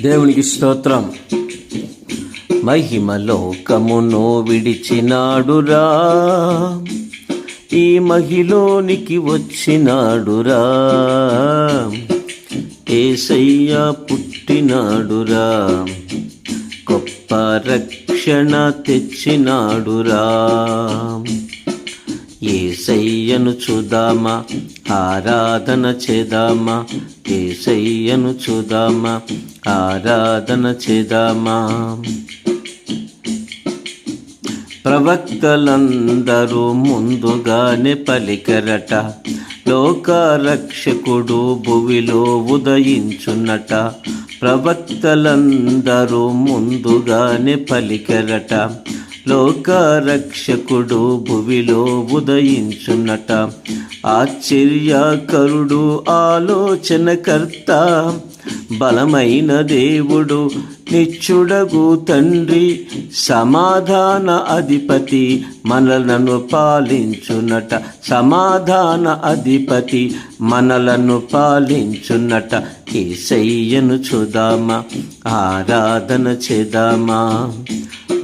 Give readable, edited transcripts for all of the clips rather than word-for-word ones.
దేవునికి స్తోత్రం. మహిమలోకమును విడిచినాడురా, ఈ మహిలోనికి వచ్చినాడురా. యేసయ్య పుట్టినాడురా, గొప్ప రక్షణ తెచ్చినాడురా. యేసయ్యను చూదామా, ఆరాధన చేదామా. యేసయ్యను చూదామా, ఆరాధన చేదామా. ప్రవక్తలందరూ ముందుగానే పలికరట, లోకరక్షకుడు భువిలో ఉదయించున్నట. ప్రవక్తలందరూ ముందుగానే పలికరట, లోకరక్షకుడు భువిలో ఉదయించున్నట. ఆశ్చర్యకరుడు, ఆలోచనకర్త, బలమైన దేవుడు, నిత్యుడగు తండ్రి, సమాధాన అధిపతి, మనలను పాలించున్నట. సమాధాన అధిపతి మనలను పాలించున్నట. యేసయ్యను చూదామా, ఆరాధన చేదామా.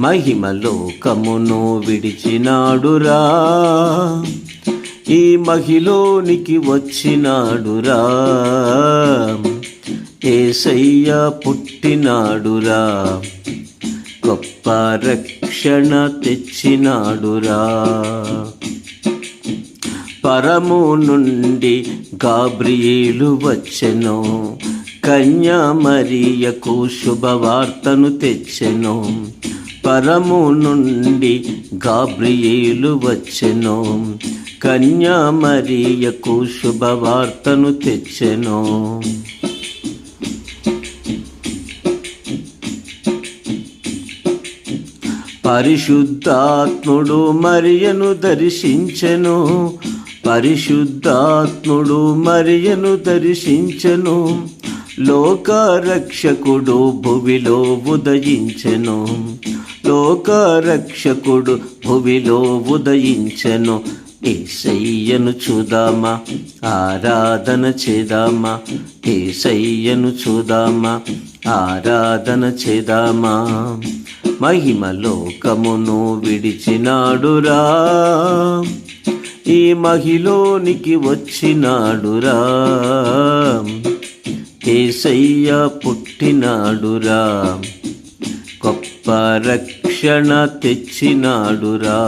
మహిమలోకమును విడిచినాడురా, ఈ మహిలోనికి వచ్చినాడురా. యేసయ్య పుట్టినాడురా, గొప్ప రక్షణ తెచ్చినాడురా. పరము నుండి గాబ్రియేలు వచ్చెను, కన్యా మరియకు శుభవార్తను తెచ్చెను. పరము నుండి గాబ్రియేలు వచ్చెను, కన్యా మరియకు శుభవార్తను తెచ్చెను. పరిశుద్ధాత్ముడు మరియను దర్శించెను, పరిశుద్ధాత్ముడు మరియను దర్శించెను. లోకరక్షకుడు భువిలో ఉదయించెను, లోకరక్షకుడు భువిలో ఉదయించెను. యేసయ్యను చూదామా, ఆరాధన చేదామా. యేసయ్యను చూదామా, ఆరాధన చేదామా. మహిమలోకమును విడిచినాడురా, ఈ మహిలోనికి వచ్చినాడురా. యేసయ్య పుట్టినాడురా, గొప్ప రక్షణ తెచ్చినాడురా.